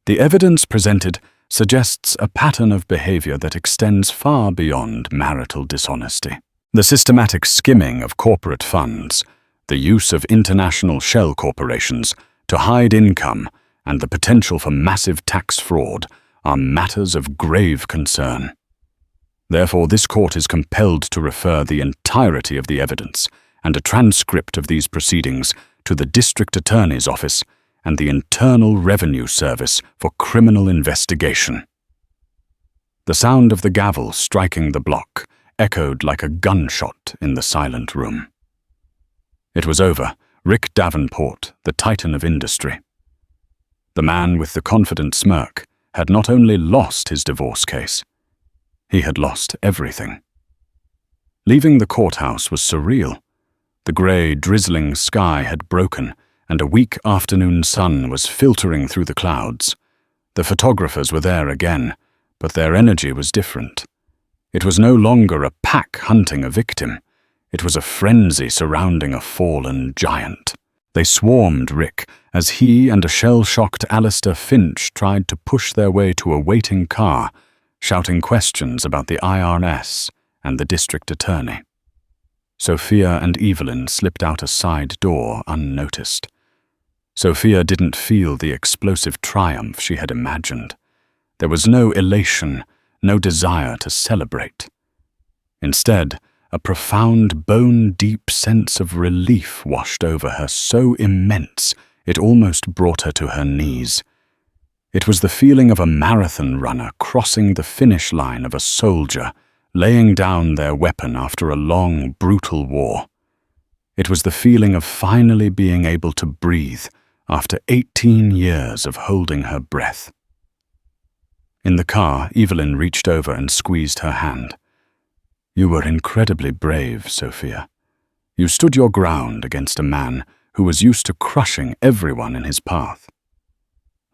"The evidence presented suggests a pattern of behavior that extends far beyond marital dishonesty. The systematic skimming of corporate funds, the use of international shell corporations to hide income, and the potential for massive tax fraud are matters of grave concern. Therefore, this court is compelled to refer the entirety of the evidence and a transcript of these proceedings to the District Attorney's Office and the Internal Revenue Service for criminal investigation." The sound of the gavel striking the block echoed like a gunshot in the silent room. It was over. Rick Davenport, the titan of industry. The man with the confident smirk had not only lost his divorce case, he had lost everything. Leaving the courthouse was surreal. The grey, drizzling sky had broken, and a weak afternoon sun was filtering through the clouds. The photographers were there again, but their energy was different. It was no longer a pack hunting a victim. It was a frenzy surrounding a fallen giant. They swarmed Rick as he and a shell-shocked Alistair Finch tried to push their way to a waiting car, shouting questions about the IRS and the district attorney. Sophia and Evelyn slipped out a side door unnoticed. Sophia didn't feel the explosive triumph she had imagined. There was no elation, no desire to celebrate. Instead, a profound, bone-deep sense of relief washed over her, so immense it almost brought her to her knees. It was the feeling of a marathon runner crossing the finish line of a soldier, laying down their weapon after a long, brutal war. It was the feeling of finally being able to breathe after 18 years of holding her breath. In the car, Evelyn reached over and squeezed her hand. "You were incredibly brave, Sophia. You stood your ground against a man who was used to crushing everyone in his path."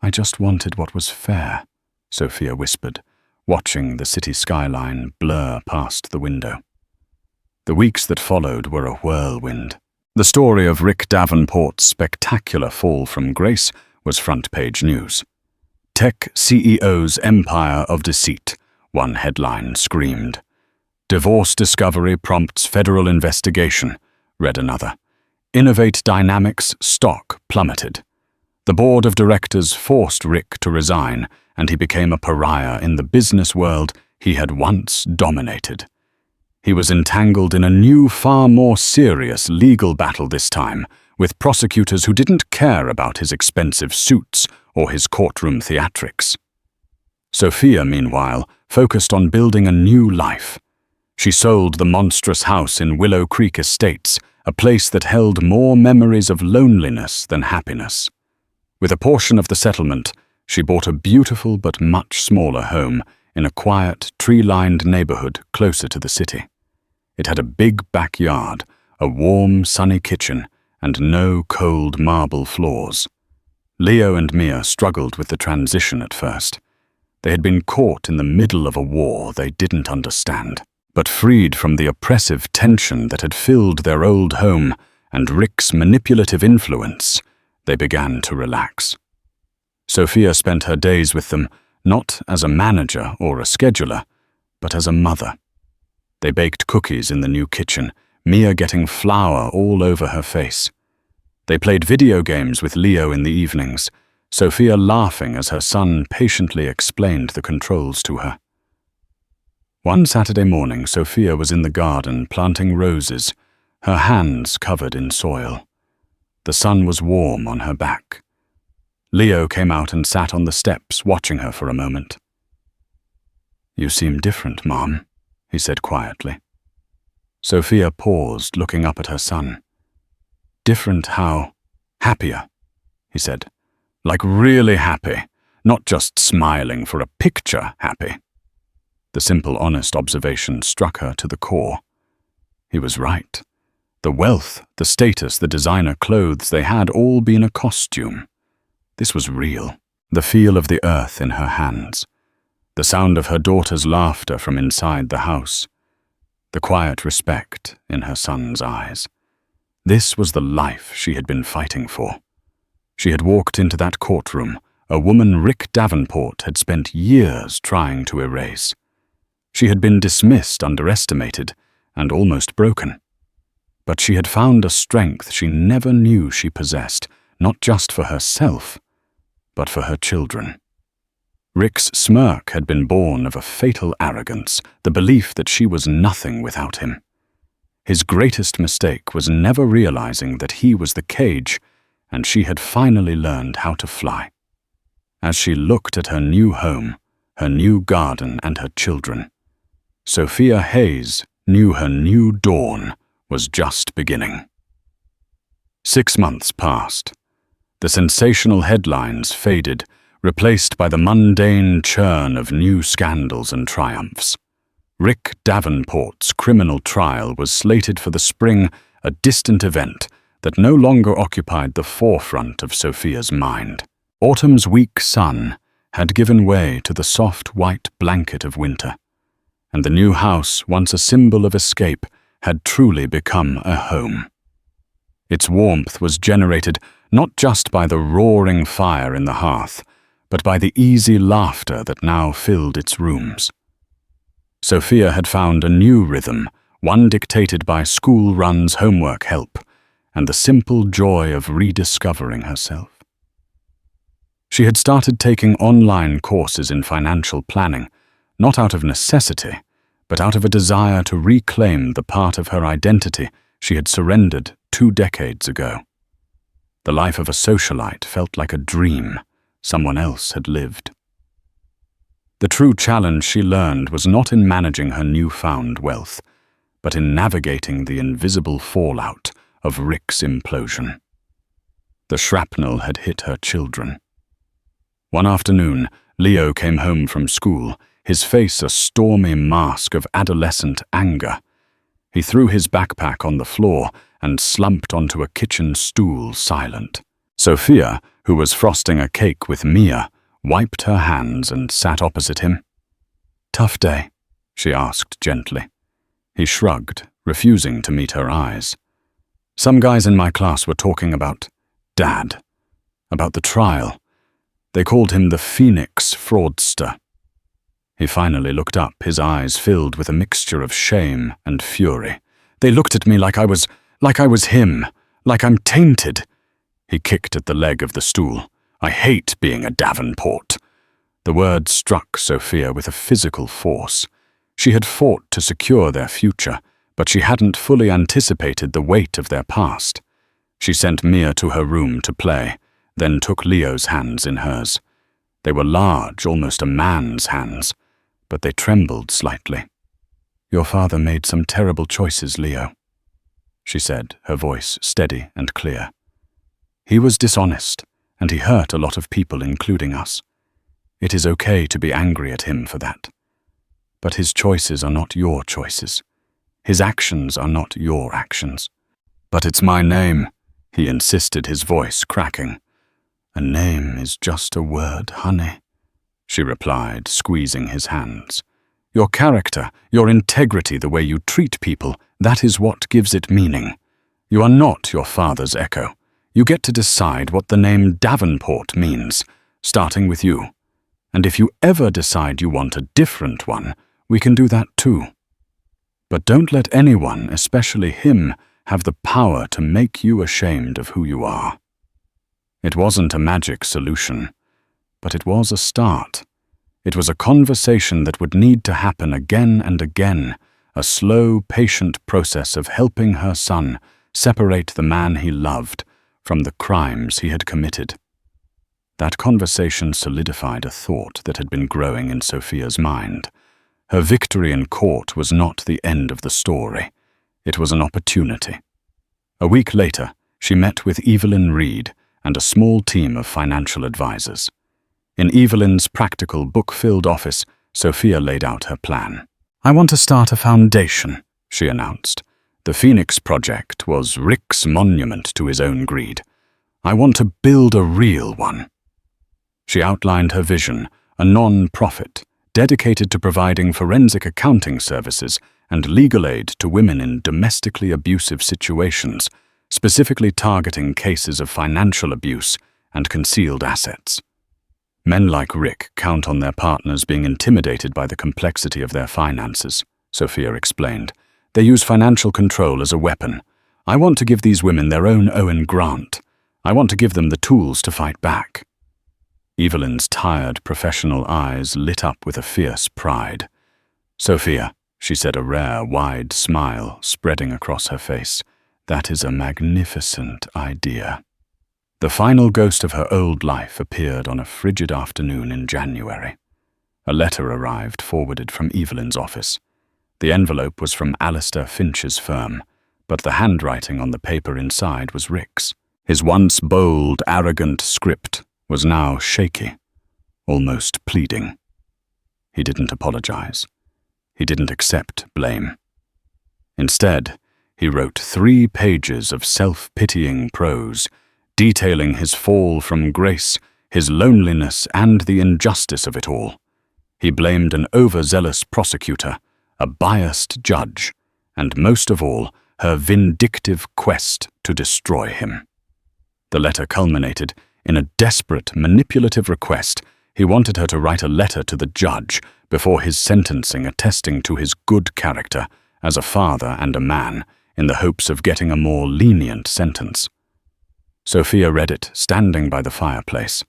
"I just wanted what was fair," Sophia whispered, watching the city skyline blur past the window. The weeks that followed were a whirlwind. The story of Rick Davenport's spectacular fall from grace was front-page news. "Tech CEO's Empire of Deceit," one headline screamed. "Divorce discovery prompts federal investigation," read another. "Innovate Dynamics stock plummeted." The board of directors forced Rick to resign, and he became a pariah in the business world he had once dominated. He was entangled in a new, far more serious legal battle this time, with prosecutors who didn't care about his expensive suits or his courtroom theatrics. Sophia, meanwhile, focused on building a new life. She sold the monstrous house in Willow Creek Estates, a place that held more memories of loneliness than happiness. With a portion of the settlement, she bought a beautiful but much smaller home in a quiet, tree-lined neighborhood closer to the city. It had a big backyard, a warm, sunny kitchen, and no cold marble floors. Leo and Mia struggled with the transition at first. They had been caught in the middle of a war they didn't understand. But freed from the oppressive tension that had filled their old home and Rick's manipulative influence, they began to relax. Sophia spent her days with them, not as a manager or a scheduler, but as a mother. They baked cookies in the new kitchen, Mia getting flour all over her face. They played video games with Leo in the evenings, Sophia laughing as her son patiently explained the controls to her. One Saturday morning, Sophia was in the garden planting roses, her hands covered in soil. The sun was warm on her back. Leo came out and sat on the steps, watching her for a moment. "You seem different, Mom," he said quietly. Sophia paused, looking up at her son. "Different how?" "Happier," he said. "Like really happy, not just smiling for a picture happy." The simple, honest observation struck her to the core. He was right. The wealth, the status, the designer clothes, they had all been a costume. This was real. The feel of the earth in her hands. The sound of her daughter's laughter from inside the house. The quiet respect in her son's eyes. This was the life she had been fighting for. She had walked into that courtroom, a woman Rick Davenport had spent years trying to erase. She had been dismissed, underestimated, and almost broken. But she had found a strength she never knew she possessed, not just for herself, but for her children. Rick's smirk had been born of a fatal arrogance, the belief that she was nothing without him. His greatest mistake was never realizing that he was the cage, and she had finally learned how to fly. As she looked at her new home, her new garden, and her children, Sophia Hayes knew her new dawn was just beginning. 6 months passed. The sensational headlines faded, replaced by the mundane churn of new scandals and triumphs. Rick Davenport's criminal trial was slated for the spring, a distant event that no longer occupied the forefront of Sophia's mind. Autumn's weak sun had given way to the soft white blanket of winter, and the new house, once a symbol of escape, had truly become a home. Its warmth was generated not just by the roaring fire in the hearth, but by the easy laughter that now filled its rooms. Sophia had found a new rhythm, one dictated by school-runs homework help, and the simple joy of rediscovering herself. She had started taking online courses in financial planning, not out of necessity, but out of a desire to reclaim the part of her identity she had surrendered 2 decades ago. The life of a socialite felt like a dream someone else had lived. The true challenge she learned was not in managing her newfound wealth, but in navigating the invisible fallout of Rick's implosion. The shrapnel had hit her children. One afternoon, Leo came home from school, his face a stormy mask of adolescent anger. He threw his backpack on the floor and slumped onto a kitchen stool, silent. Sophia, who was frosting a cake with Mia, wiped her hands and sat opposite him. "Tough day?" she asked gently. He shrugged, refusing to meet her eyes. "Some guys in my class were talking about Dad, about the trial. They called him the Phoenix fraudster." He finally looked up, his eyes filled with a mixture of shame and fury. "They looked at me like I was him, like I'm tainted." He kicked at the leg of the stool. "I hate being a Davenport." The word struck Sophia with a physical force. She had fought to secure their future, but she hadn't fully anticipated the weight of their past. She sent Mia to her room to play, then took Leo's hands in hers. They were large, almost a man's hands, but they trembled slightly. "Your father made some terrible choices, Leo," she said, her voice steady and clear. "He was dishonest, and he hurt a lot of people, including us. It is okay to be angry at him for that. But his choices are not your choices. His actions are not your actions." "But it's my name," he insisted, his voice cracking. "A name is just a word, honey," she replied, squeezing his hands. "Your character, your integrity, the way you treat people, that is what gives it meaning. You are not your father's echo. You get to decide what the name Davenport means, starting with you. And if you ever decide you want a different one, we can do that too. But don't let anyone, especially him, have the power to make you ashamed of who you are." It wasn't a magic solution, but it was a start. It was a conversation that would need to happen again and again, a slow, patient process of helping her son separate the man he loved from the crimes he had committed. That conversation solidified a thought that had been growing in Sophia's mind. Her victory in court was not the end of the story. It was an opportunity. A week later, she met with Evelyn Reed and a small team of financial advisors. In Evelyn's practical, book-filled office, Sophia laid out her plan. "I want to start a foundation," she announced. The Phoenix Project was Rick's monument to his own greed. "I want to build a real one." She outlined her vision, a non-profit, dedicated to providing forensic accounting services and legal aid to women in domestically abusive situations, specifically targeting cases of financial abuse and concealed assets. Men like Rick count on their partners being intimidated by the complexity of their finances, Sophia explained. They use financial control as a weapon. I want to give these women their own Owen Grant. I want to give them the tools to fight back. Evelyn's tired, professional eyes lit up with a fierce pride. Sophia, she said, a rare, wide smile spreading across her face. That is a magnificent idea. The final ghost of her old life appeared on a frigid afternoon in January. A letter arrived, forwarded from Evelyn's office. The envelope was from Alistair Finch's firm, but the handwriting on the paper inside was Rick's. His once bold, arrogant script was now shaky, almost pleading. He didn't apologize. He didn't accept blame. Instead, he wrote 3 pages of self-pitying prose, detailing his fall from grace, his loneliness, and the injustice of it all. He blamed an overzealous prosecutor, a biased judge, and most of all, her vindictive quest to destroy him. The letter culminated in a desperate, manipulative request. He wanted her to write a letter to the judge before his sentencing, attesting to his good character as a father and a man, in the hopes of getting a more lenient sentence. Sophia read it, standing by the fireplace.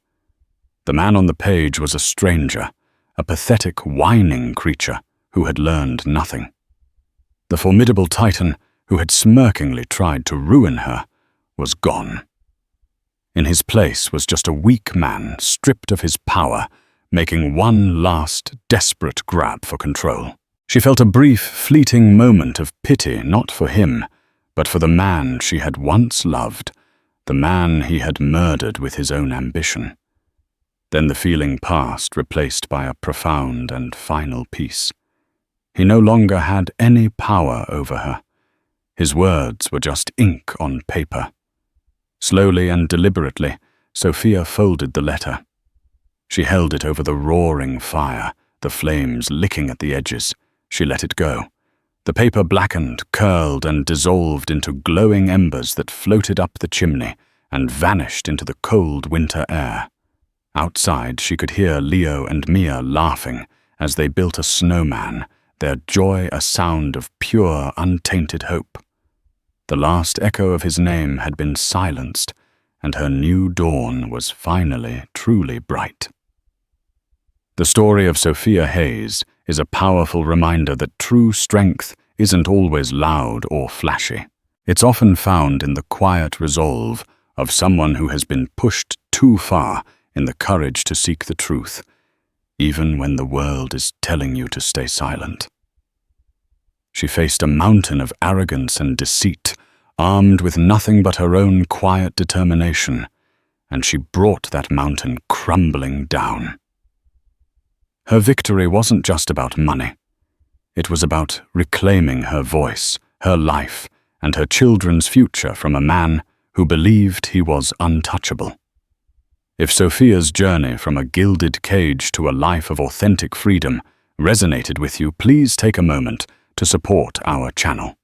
The man on the page was a stranger, a pathetic, whining creature who had learned nothing. The formidable titan who had smirkingly tried to ruin her was gone. In his place was just a weak man, stripped of his power, making one last, desperate grab for control. She felt a brief, fleeting moment of pity, not for him, but for the man she had once loved, the man he had murdered with his own ambition. Then the feeling passed, replaced by a profound and final peace. He no longer had any power over her. His words were just ink on paper. Slowly and deliberately, Sophia folded the letter. She held it over the roaring fire, the flames licking at the edges. She let it go. The paper blackened, curled, and dissolved into glowing embers that floated up the chimney and vanished into the cold winter air. Outside, she could hear Leo and Mia laughing as they built a snowman, their joy a sound of pure, untainted hope. The last echo of his name had been silenced, and her new dawn was finally truly bright. The story of Sophia Hayes is a powerful reminder that true strength isn't always loud or flashy. It's often found in the quiet resolve of someone who has been pushed too far in the courage to seek the truth, even when the world is telling you to stay silent. She faced a mountain of arrogance and deceit, armed with nothing but her own quiet determination, and she brought that mountain crumbling down. Her victory wasn't just about money. It was about reclaiming her voice, her life, and her children's future from a man who believed he was untouchable. If Sophia's journey from a gilded cage to a life of authentic freedom resonated with you, please take a moment to support our channel.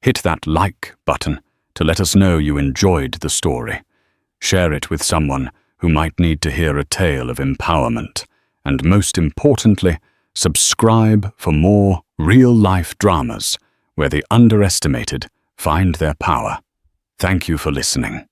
Hit that like button to let us know you enjoyed the story. Share it with someone who might need to hear a tale of empowerment. And most importantly, subscribe for more real-life dramas where the underestimated find their power. Thank you for listening.